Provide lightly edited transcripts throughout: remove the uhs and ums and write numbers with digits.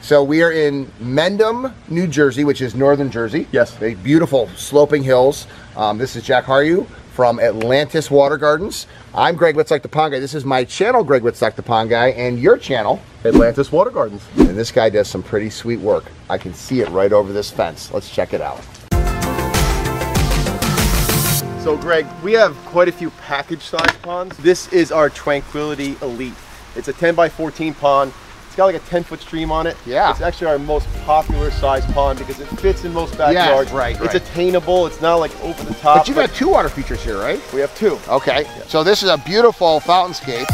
So we are in Mendham, New Jersey, which is northern Jersey. Yes. They beautiful sloping hills. This is Jaak. How are you? From Atlantis Water Gardens. I'm Greg Wittstock, the Pond Guy. This is my channel, Greg Wittstock, the Pond Guy, and your channel, Atlantis Water Gardens. And this guy does some pretty sweet work. I can see it right over this fence. Let's check it out. So Greg, we have quite a few package size ponds. This is our Tranquility Elite. It's a 10 by 14 pond. It's got like a 10-foot stream on it. Yeah. It's actually our most popular size pond because it fits in most backyards. Yes, right. It's attainable. It's not like over the top. But you've got two water features here, right? We have two. Okay. Yeah. So this is a beautiful fountainscape.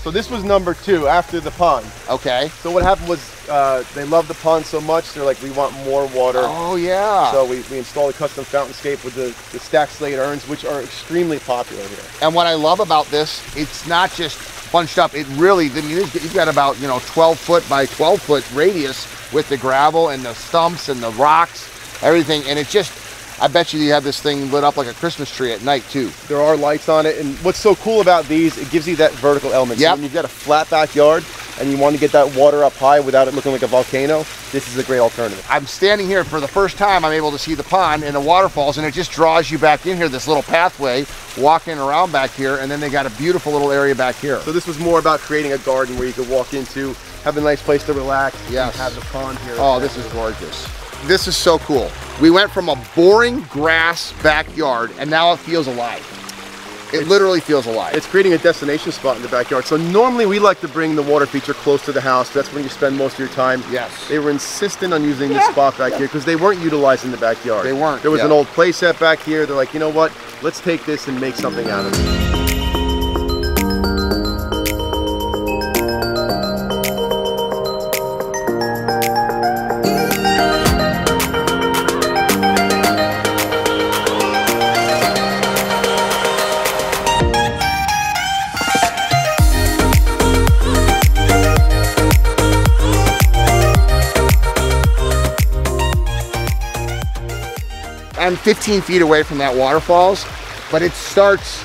So this was number 2 after the pond. Okay. So what happened was they loved the pond so much, they're like, we want more water. Oh, yeah. So we installed a custom fountainscape with the stacked slate urns, which are extremely popular here. And what I love about this, it's not just bunched up. It really, I mean, you've got about, 12 foot by 12 foot radius with the gravel and the stumps and the rocks, everything. And it just, I bet you have this thing lit up like a Christmas tree at night too. There are lights on it, and what's so cool about these, it gives you that vertical element. Yep. So when you've got a flat backyard and you want to get that water up high without it looking like a volcano, this is a great alternative. I'm standing here for the first time. I'm able to see the pond and the waterfalls, and it just draws you back in here, this little pathway, walking around back here, and then they got a beautiful little area back here. So this was more about creating a garden where you could walk into, have a nice place to relax, yes, and have the pond here. Oh, this is gorgeous. This is so cool. We went from a boring grass backyard, and now it feels alive. It literally feels alive. It's creating a destination spot in the backyard. So normally we like to bring the water feature close to the house. That's when you spend most of your time. Yes. They were insistent on using this spot back here because they weren't utilizing the backyard. They weren't. There was an old play set back here. They're like, you know what? Let's take this and make something out of it. I'm 15 feet away from that waterfalls, but it starts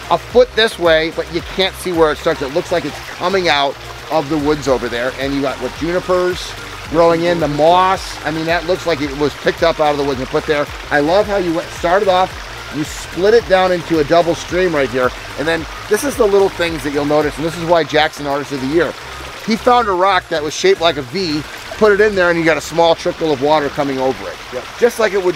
a foot this way, but you can't see where it starts. It looks like it's coming out of the woods over there, and you got junipers growing in, the moss. I mean, that looks like it was picked up out of the woods and put there. I love how you started off, you split it down into a double stream right here, and then this is the little things that you'll notice, and this is why Jack's an Artist of the Year. He found a rock that was shaped like a V, put it in there, and you got a small trickle of water coming over it. Yep. Just like it would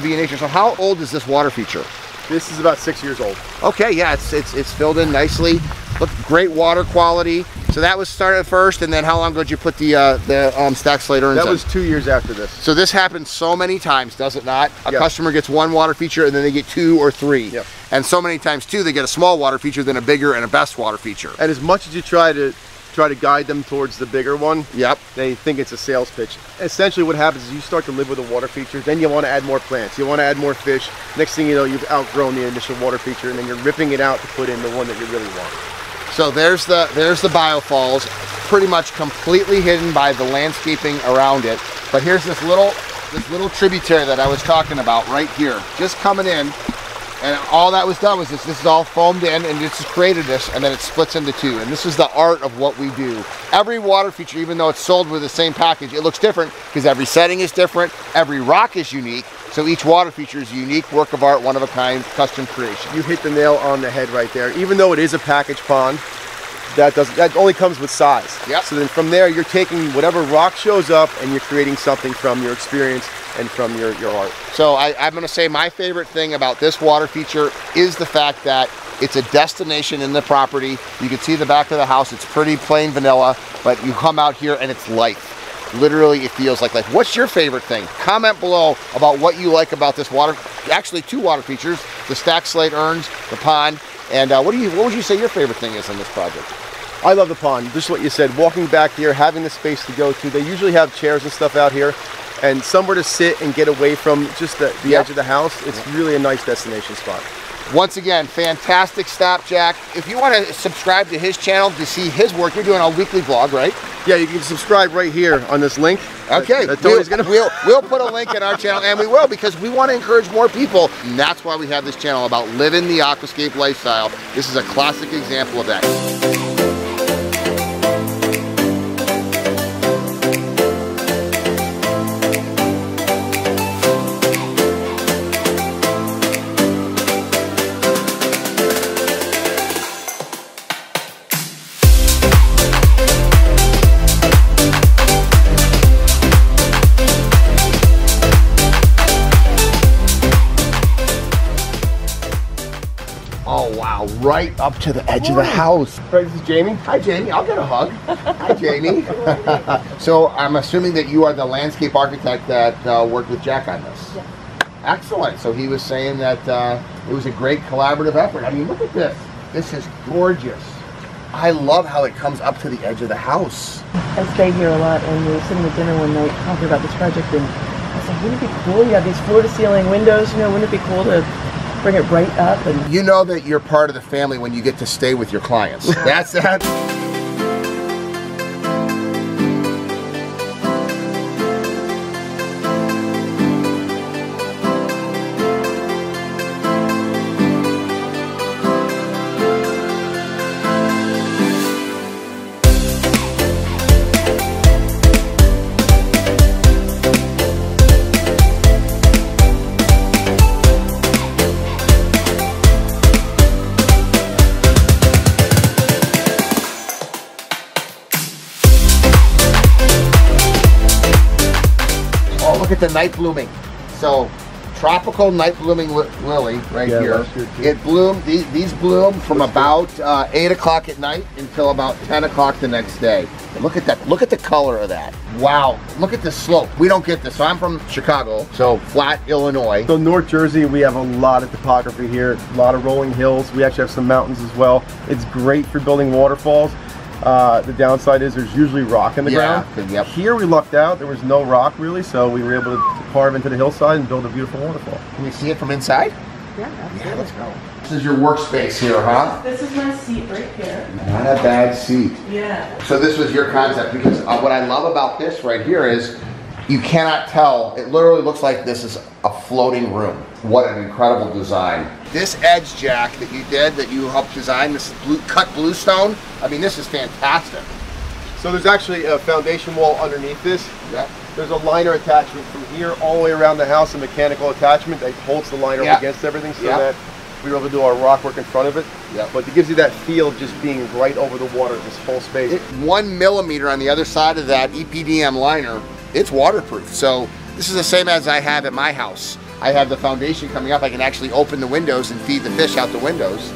be in nature. So how old is this water feature? This is about 6 years old. Okay, yeah, it's filled in nicely. Look, great water quality. So that was started first, and then how long ago did you put the stacked slate urns in? That was 2 years after this. So this happens so many times, does it not? A Yep. customer gets one water feature, and then they get 2 or 3. Yep. And so many times too, they get a small water feature, then a bigger and a best water feature. And as much as you try to guide them towards the bigger one, Yep. they think it's a sales pitch. Essentially what happens is you start to live with a water feature, then you want to add more plants, you want to add more fish. Next thing you know, you've outgrown the initial water feature, and then you're ripping it out to put in the one that you really want. So there's the biofalls, pretty much completely hidden by the landscaping around it. But here's this little tributary that I was talking about right here, just coming in. And all that was done was this is all foamed in, and it's just created this, and then it splits into 2. And this is the art of what we do. Every water feature, even though it's sold with the same package, it looks different because every setting is different, every rock is unique. So each water feature is a unique work of art, one of a kind, custom creation. You hit the nail on the head right there. Even though it is a package pond, that only comes with size. Yep. So then from there, you're taking whatever rock shows up and you're creating something from your experience and from your art. So I'm going to say my favorite thing about this water feature is the fact that it's a destination in the property. You can see the back of the house. It's pretty plain vanilla, but you come out here and it's life. Literally, it feels like life. What's your favorite thing? Comment below about what you like about this water. Actually, 2 water features: the stacked slate urns, the pond. And what would you say your favorite thing is in this project? I love the pond. Just what you said. Walking back here, having the space to go to. They usually have chairs and stuff out here, and somewhere to sit and get away from just the edge of the house. It's really a nice destination spot. Once again, fantastic stop, Jaak. If you want to subscribe to his channel to see his work, you're doing a weekly vlog, right? Yeah, you can subscribe right here on this link. Okay, we'll put a link in our channel, and we will, because we want to encourage more people. And that's why we have this channel about living the Aquascape lifestyle. This is a classic example of that. Oh wow, right up to the edge of the house. Right, this is Jamie. Hi Jamie, I'll get a hug. Hi Jamie. So I'm assuming that you are the landscape architect that worked with Jaak on this. Yeah. Excellent. So he was saying that it was a great collaborative effort. I mean, look at this. This is gorgeous. I love how it comes up to the edge of the house. I stay here a lot, and we were sitting at dinner one night talking about this project, and I was like, wouldn't it be cool? You have these floor-to-ceiling windows, you know, wouldn't it be cool to bring it right up? And you know that you're part of the family when you get to stay with your clients. That's that. Look at the night blooming. So, tropical night blooming lily right here. It bloomed. These bloom from about 8 o'clock at night until about 10 o'clock the next day. And look at that. Look at the color of that. Wow. Look at the slope. We don't get this. So I'm from Chicago, so flat Illinois. So North Jersey, we have a lot of topography here, a lot of rolling hills. We actually have some mountains as well. It's great for building waterfalls. The downside is there's usually rock in the ground. Yep. Here we lucked out. There was no rock really, so we were able to carve into the hillside and build a beautiful waterfall. Can we see it from inside? yeah, absolutely. Yeah, let's go. This is your workspace here, huh? This is my seat right here. Not a bad seat. Yeah. So this was your concept, because what I love about this right here is you cannot tell. It literally looks like this is a floating room. What an incredible design. This edge, Jaak, that you did, that you helped design, this cut bluestone, I mean, this is fantastic. So there's actually a foundation wall underneath this. Yeah. There's a liner attachment from here all the way around the house, a mechanical attachment that holds the liner up against everything, so that we were able to do our rock work in front of it. Yeah. But it gives you that feel of just being right over the water, this whole space. 1 millimeter on the other side of that EPDM liner, it's waterproof. So this is the same as I have at my house. I have the foundation coming up. I can actually open the windows and feed the fish out the windows.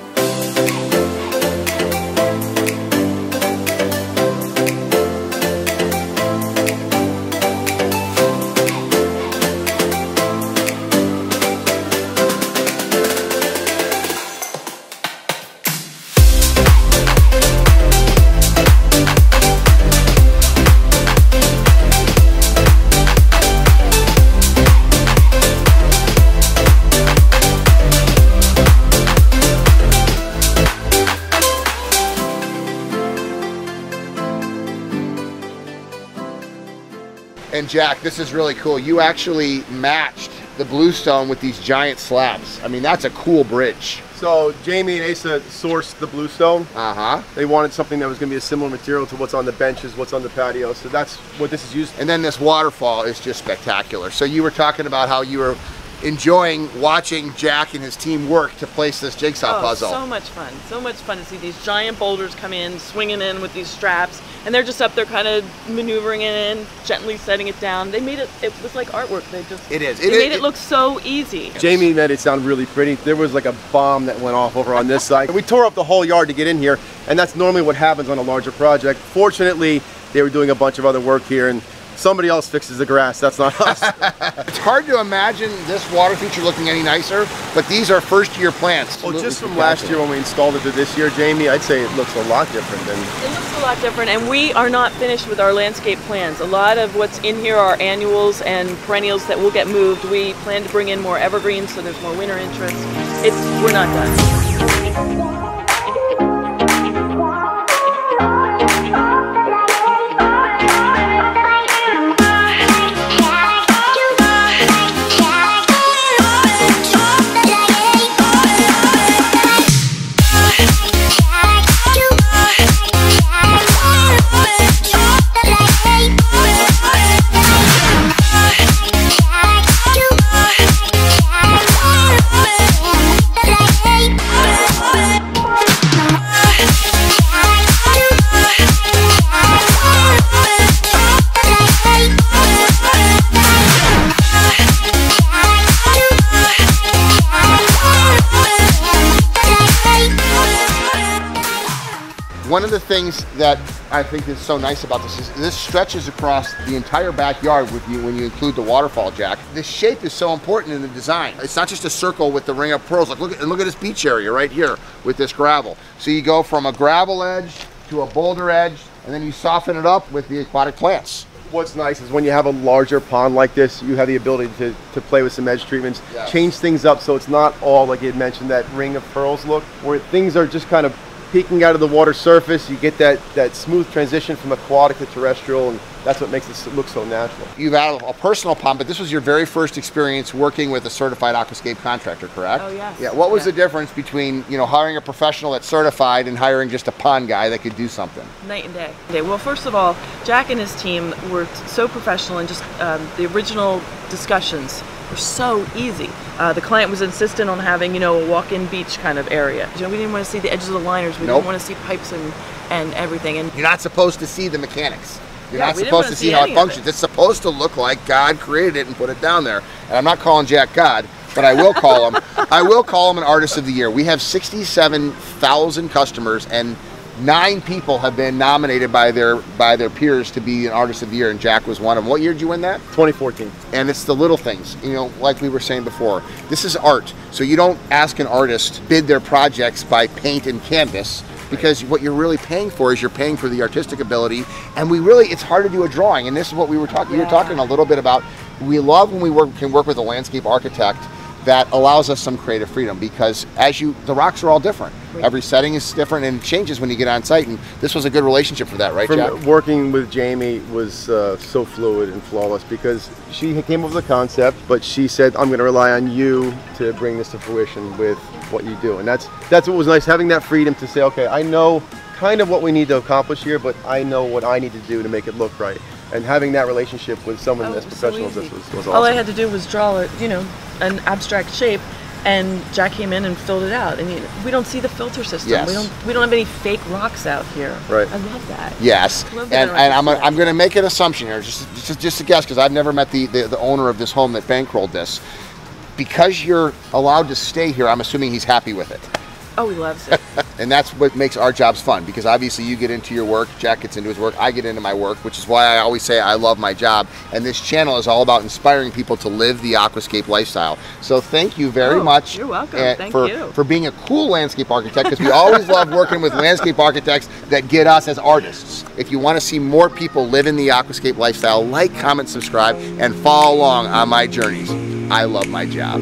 And Jaak, this is really cool. You actually matched the bluestone with these giant slabs. I mean, that's a cool bridge. So Jamie and Asa sourced the bluestone. They wanted something that was going to be a similar material to what's on the benches, what's on the patio. So that's what this is used. And then this waterfall is just spectacular. So you were talking about how you were enjoying watching Jaak and his team work to place this jigsaw puzzle. So much fun. So much fun to see these giant boulders come in, swinging in with these straps, and they're just up there kind of maneuvering it in, gently setting it down. They made it, it was like artwork. They made it look so easy. Jamie made it sound really pretty. There was like a bomb that went off over on this side. We tore up the whole yard to get in here, and that's normally what happens on a larger project. Fortunately, they were doing a bunch of other work here, and Somebody else fixes the grass, that's not us. It's hard to imagine this water feature looking any nicer, but these are first-year plants. Well, just from last year when we installed it to this year, Jamie, I'd say it looks a lot different. It looks a lot different, and we are not finished with our landscape plans. A lot of what's in here are annuals and perennials that will get moved. We plan to bring in more evergreens so there's more winter interest. We're not done. One of the things that I think is so nice about this is this stretches across the entire backyard with you when you include the waterfall, Jack. The shape is so important in the design. It's not just a circle with the ring of pearls. Like look at this beach area right here with this gravel. So you go from a gravel edge to a boulder edge, and then you soften it up with the aquatic plants. What's nice is when you have a larger pond like this, you have the ability to play with some edge treatments, yes. Change things up so it's not all, like you had mentioned, that ring of pearls look, where things are just kind of peeking out of the water surface. You get that smooth transition from aquatic to terrestrial, and that's what makes this look so natural. You've had a personal pond, but this was your very first experience working with a certified Aquascape contractor, correct? Oh, yes. Yeah. What was the difference between, you know, hiring a professional that's certified and hiring just a pond guy that could do something? Night and day. Well, first of all, Jack and his team were so professional, and just the original discussions were so easy. The client was insistent on having, you know, a walk-in beach kind of area. You know, we didn't want to see the edges of the liners. We didn't want to see pipes and everything. And you're not supposed to see the mechanics. You're not we supposed to see how it functions. It's supposed to look like God created it and put it down there. And I'm not calling Jack God, but I will call him. I will call him an Artist of the Year. We have 67,000 customers, and 9 people have been nominated by their peers to be an Artist of the Year, and Jack was one of them. What year did you win that? 2014. And it's the little things, you know, like we were saying before. This is art, so you don't ask an artist bid their projects by paint and canvas, because what you're really paying for is you're paying for the artistic ability. And it's hard to do a drawing, and this is what we were talking. You were talking a little bit about. We love when we can work with a landscape architect that allows us some creative freedom, because the rocks are all different. Right. Every setting is different and it changes when you get on site, and this was a good relationship for that, right, Jack? Working with Jamie was so fluid and flawless, because she came up with the concept, but she said, I'm going to rely on you to bring this to fruition with what you do. And that's what was nice, having that freedom to say, okay, I know kind of what we need to accomplish here, but I know what I need to do to make it look right. And having that relationship with someone as professional as this was awesome. All I had to do was draw an abstract shape, and Jack came in and filled it out. I mean, we don't see the filter system. Yes. We don't have any fake rocks out here. Right. I love that. Yes. And I'm going to make an assumption here, just a guess, because I've never met the owner of this home that bankrolled this. Because you're allowed to stay here, I'm assuming he's happy with it. Oh, he loves it. And that's what makes our jobs fun, because obviously you get into your work, Jack gets into his work, I get into my work, which is why I always say I love my job. And this channel is all about inspiring people to live the aquascape lifestyle. So thank you very much. You're welcome. Thank you. For being a cool landscape architect, because we always love working with landscape architects that get us as artists. If you want to see more people live in the aquascape lifestyle, like, comment, subscribe, and follow along on my journeys. I love my job.